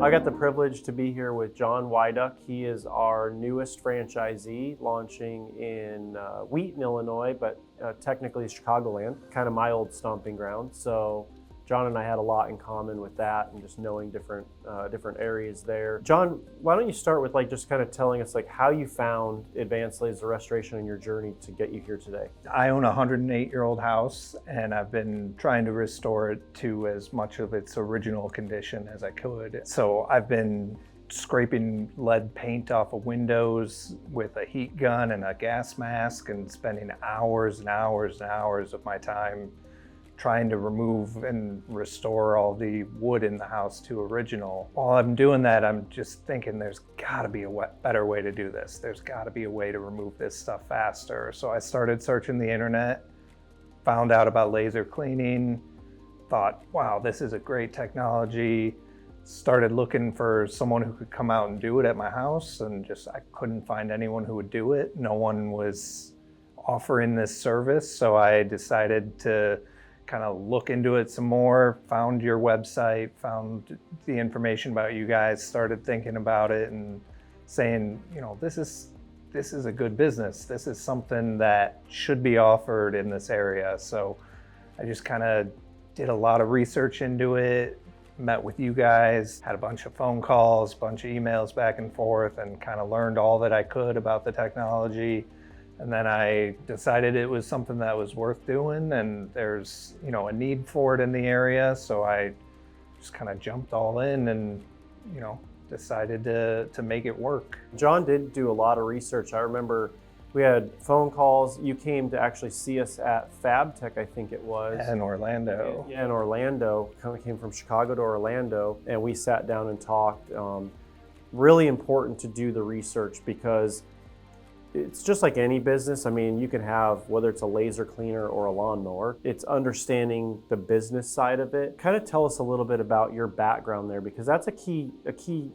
I got the privilege to be here with John Widuch. He is our newest franchisee, launching in Wheaton, Illinois, but technically Chicagoland, kind of my old stomping ground. So John and I had a lot in common with that, and just knowing different areas there. John, why don't you start with just kind of telling us how you found Advanced Laser Restoration in your journey to get you here today? I own a 108-year-old house, and I've been trying to restore it to as much of its original condition as I could. So I've been scraping lead paint off of windows with a heat gun and a gas mask, and spending hours and hours and hours of my time trying to remove and restore all the wood in the house to original. While I'm doing that, I'm just thinking there's gotta be a better way to do this. There's gotta be a way to remove this stuff faster. So I started searching the internet, found out about laser cleaning, thought, wow, this is a great technology. Started looking for someone who could come out and do it at my house, and I couldn't find anyone who would do it. No one was offering this service, so I decided to kind of look into it some more, found your website, found the information about you guys, started thinking about it and saying, this is a good business. This is something that should be offered in this area. So I just kind of did a lot of research into it, met with you guys, had a bunch of phone calls, bunch of emails back and forth, and kind of learned all that I could about the technology. And then I decided it was something that was worth doing, and there's a need for it in the area. So I just kind of jumped all in and decided to make it work. John did do a lot of research. I remember we had phone calls. You came to actually see us at FabTech, I think it was. In Orlando. Yeah, in Orlando. Kind of came from Chicago to Orlando, and we sat down and talked. Really important to do the research, because it's just like any business. I mean, you can have, whether it's a laser cleaner or a lawnmower, it's understanding the business side of it. Kind of tell us a little bit about your background there, because that's a key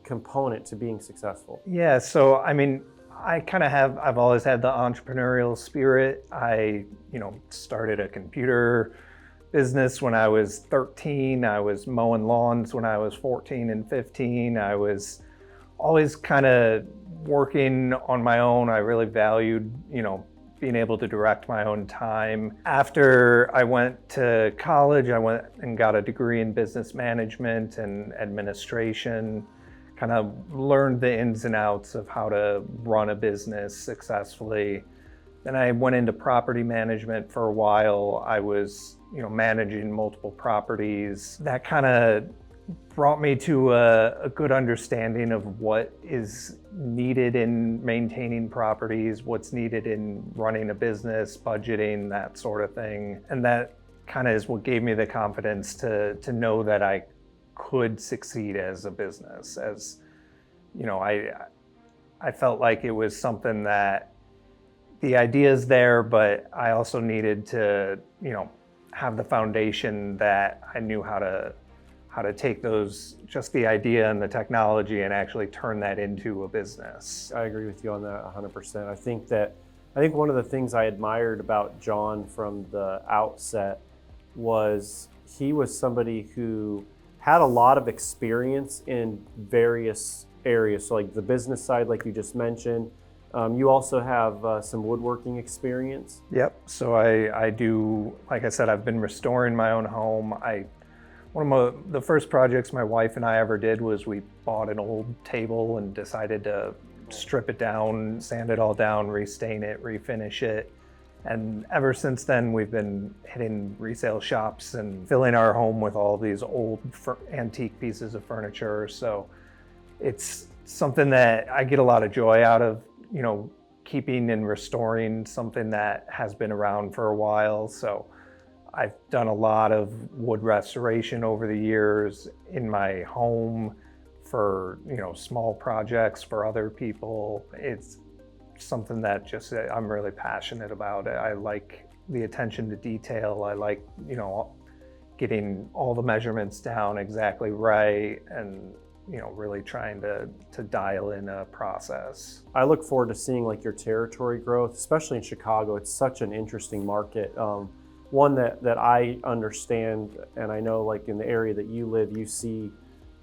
component to being successful. Yeah, so I mean, I've always had the entrepreneurial spirit. I, started a computer business when I was 13. I was mowing lawns when I was 14 and 15. I was always kind of working on my own. I really valued, being able to direct my own time. After I went to college, I went and got a degree in business management and administration, kind of learned the ins and outs of how to run a business successfully. Then I went into property management for a while. I was, managing multiple properties. That kind of brought me to a good understanding of what is needed in maintaining properties, what's needed in running a business, budgeting, that sort of thing. And that kind of is what gave me the confidence to know that I could succeed as a business. As I felt like it was something that the idea's there, but I also needed to, have the foundation that I knew how to take just the idea and the technology, and actually turn that into a business. I agree with you on that 100%. I think one of the things I admired about John from the outset was he was somebody who had a lot of experience in various areas. So like the business side, like you just mentioned, you also have some woodworking experience. Yep, so I do, like I said, I've been restoring my own home. One of the first projects my wife and I ever did was we bought an old table and decided to strip it down, sand it all down, restain it, refinish it. And ever since then, we've been hitting resale shops and filling our home with all these old antique pieces of furniture. So it's something that I get a lot of joy out of, keeping and restoring something that has been around for a while. So I've done a lot of wood restoration over the years in my home for, small projects for other people. It's something that I'm really passionate about. I like the attention to detail. I like, getting all the measurements down exactly right, and really trying to dial in a process. I look forward to seeing your territory growth, especially in Chicago. It's such an interesting market. One that I understand, and I know in the area that you live, you see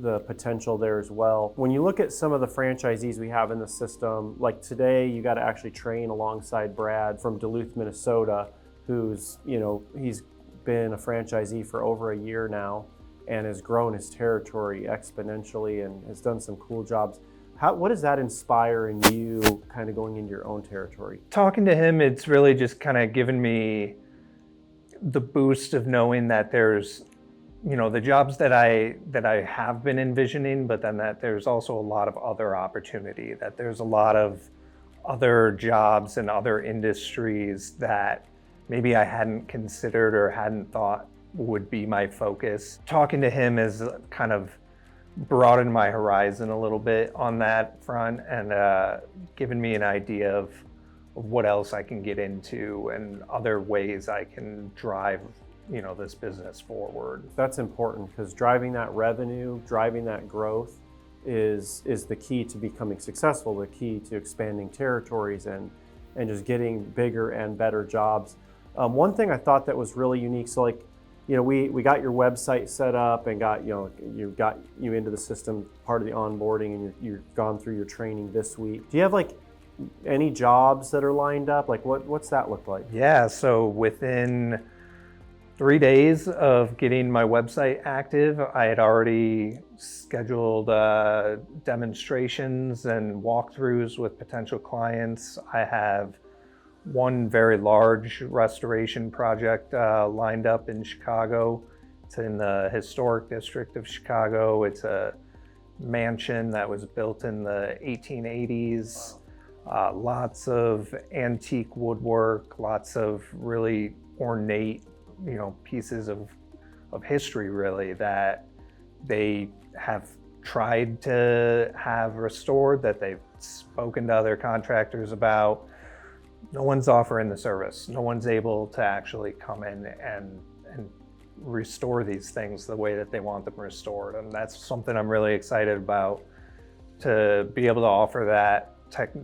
the potential there as well. When you look at some of the franchisees we have in the system, like today, you got to actually train alongside Brad from Duluth, Minnesota, who's, he's been a franchisee for over a year now and has grown his territory exponentially and has done some cool jobs. What does that inspire in you kind of going into your own territory? Talking to him, it's really just kind of given me the boost of knowing that there's, the jobs that I have been envisioning, but then that there's also a lot of other opportunity, that there's a lot of other jobs and other industries that maybe I hadn't considered or hadn't thought would be my focus. Talking to him has kind of broadened my horizon a little bit on that front and given me an idea of what else I can get into and other ways I can drive this business forward. That's important because driving that revenue, driving that growth is the key to becoming successful, the key to expanding territories and just getting bigger and better jobs. One thing I thought that was really unique, so like, we got your website set up and got you into the system, part of the onboarding, and you've gone through your training this week. Do you have like any jobs that are lined up? Like what's that look like? Yeah, so within 3 days of getting my website active, I had already scheduled demonstrations and walkthroughs with potential clients. I have one very large restoration project lined up in Chicago. It's in the historic district of Chicago. It's a mansion that was built in the 1880s. Lots of antique woodwork, lots of really ornate pieces of history really that they have tried to have restored, that they've spoken to other contractors about. No one's offering the service. No one's able to actually come in and restore these things the way that they want them restored. And that's something I'm really excited about, to be able to offer that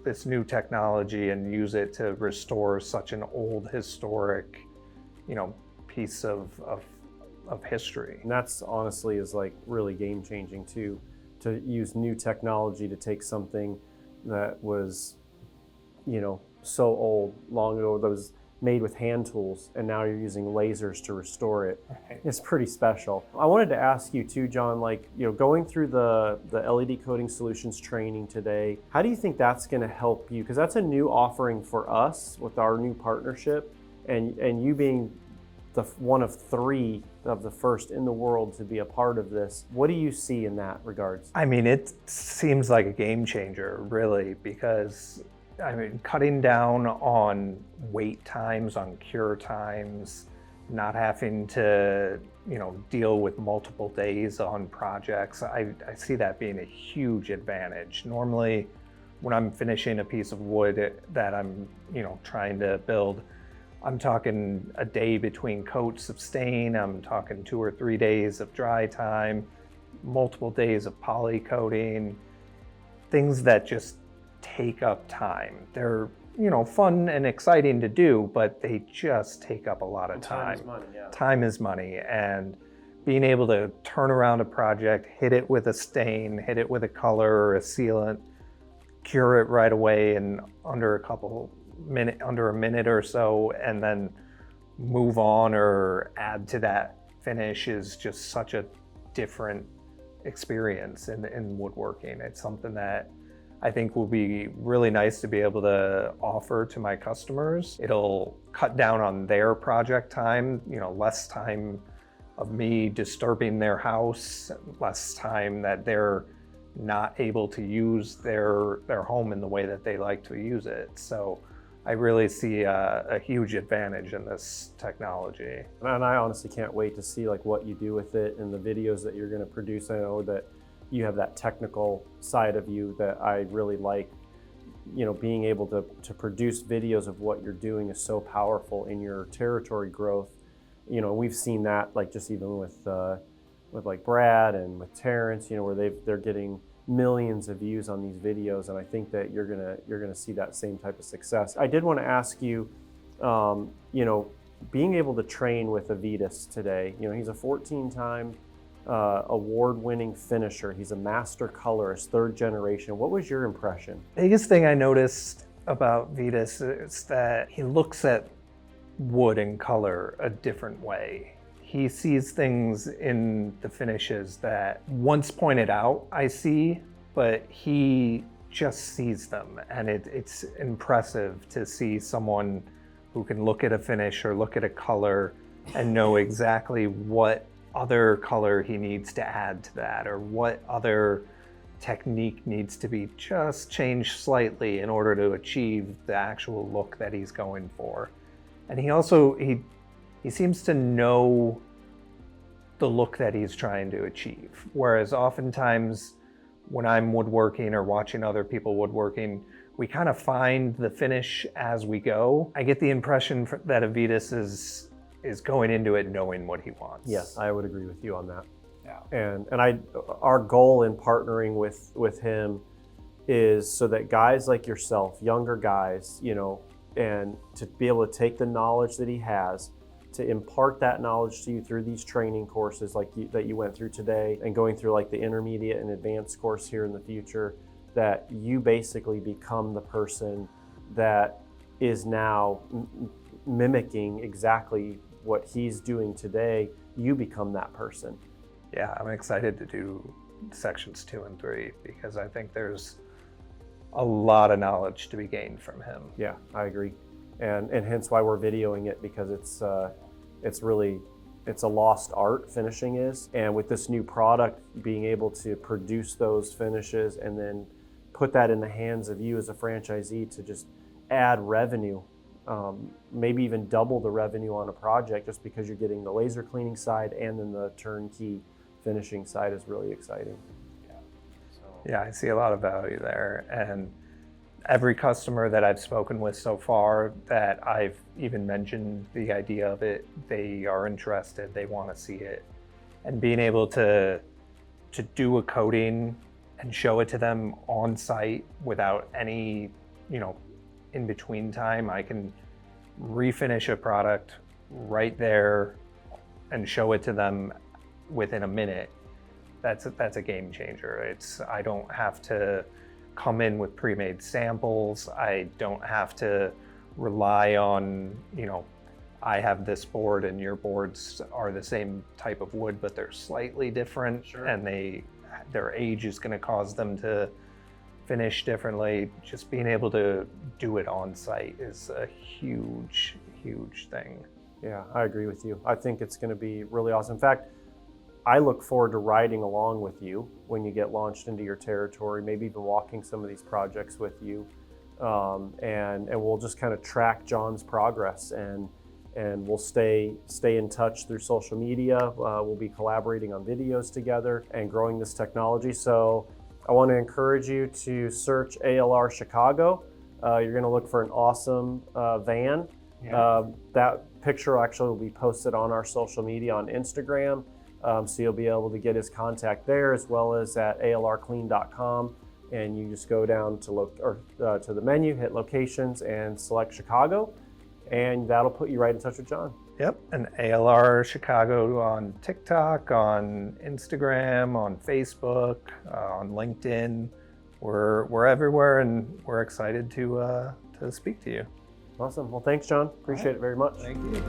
this new technology and use it to restore such an old historic, piece of history. And that's honestly is like really game changing too, to use new technology to take something that was, so old, long ago, that was made with hand tools, and now you're using lasers to restore it. Right. It's pretty special. I wanted to ask you too, John, like, going through the LED Coating Solutions training today, how do you think that's gonna help you? Because that's a new offering for us with our new partnership, and you being one of 3 of the first in the world to be a part of this. What do you see in that regards? I mean, it seems like a game changer, really, because cutting down on wait times, on cure times, not having to, deal with multiple days on projects, I see that being a huge advantage. Normally, when I'm finishing a piece of wood that I'm, trying to build, I'm talking a day between coats of stain, I'm talking 2 or 3 days of dry time, multiple days of poly coating, things that just take up time. They're, fun and exciting to do, but they just take up a lot of time. Time is money, yeah. Time is money, and being able to turn around a project, hit it with a stain, hit it with a color or a sealant, cure it right away in under a minute or so, and then move on or add to that finish is just such a different experience in woodworking. It's something that I think will be really nice to be able to offer to my customers. It'll cut down on their project time, less time of me disturbing their house, less time that they're not able to use their home in the way that they like to use it. So I really see a huge advantage in this technology. And I honestly can't wait to see like what you do with it and the videos that you're going to produce. I know that you have that technical side of you that I really like. Being able to produce videos of what you're doing is so powerful in your territory growth. We've seen that like just even with like Brad and with Terrence, where they're getting millions of views on these videos, and I think that you're gonna see that same type of success. I did want to ask you, being able to train with Avitas today. He's a 14-time award-winning finisher. He's a master colorist, third generation. What was your impression? Biggest thing I noticed about Widuch is that he looks at wood and color a different way. He sees things in the finishes that once pointed out I see, but he just sees them, and it's impressive to see someone who can look at a finish or look at a color and know exactly what other color he needs to add to that, or what other technique needs to be just changed slightly in order to achieve the actual look that he's going for. And he also, he seems to know the look that he's trying to achieve. Whereas oftentimes when I'm woodworking or watching other people woodworking, we kind of find the finish as we go. I get the impression that Widuch is going into it knowing what he wants. Yes, I would agree with you on that. Yeah. And our goal in partnering with him is so that guys like yourself, younger guys, you know, and to be able to take the knowledge that he has, to impart that knowledge to you through these training courses like that you went through today, and going through like the intermediate and advanced course here in the future, that you basically become the person that is now mimicking exactly what he's doing today. You become that person. Yeah, I'm excited to do sections 2 and 3 because I think there's a lot of knowledge to be gained from him. Yeah, I agree. And hence why we're videoing it, because it's a lost art, finishing is. And with this new product, being able to produce those finishes and then put that in the hands of you as a franchisee to just add revenue, maybe even double the revenue on a project, just because you're getting the laser cleaning side and then the turnkey finishing side, is really exciting. Yeah, I see a lot of value there. And every customer that I've spoken with so far that I've even mentioned the idea of it, they are interested, they want to see it. And being able to do a coating and show it to them on site without any, in between time, I can refinish a product right there and show it to them within a minute. That's a game changer. I don't have to come in with pre-made samples. I don't have to rely on, I have this board and your boards are the same type of wood, but they're slightly different. Sure. And their age is going to cause them to finish differently. Just being able to do it on site is a huge, huge thing. Yeah, I agree with you. I think it's going to be really awesome. In fact, I look forward to riding along with you when you get launched into your territory, maybe even walking some of these projects with you. And we'll just kind of track John's progress, and we'll stay in touch through social media. We'll be collaborating on videos together and growing this technology. So I want to encourage you to search ALR Chicago. You're going to look for an awesome van. Yeah. That picture actually will be posted on our social media on Instagram. So you'll be able to get his contact there, as well as at alrclean.com. And you just go down to the menu, hit locations, and select Chicago, and that'll put you right in touch with John. Yep, and ALR Chicago on TikTok, on Instagram, on Facebook, on LinkedIn. We're everywhere, and we're excited to speak to you. Awesome. Well, thanks, John. Appreciate it very much. Thank you.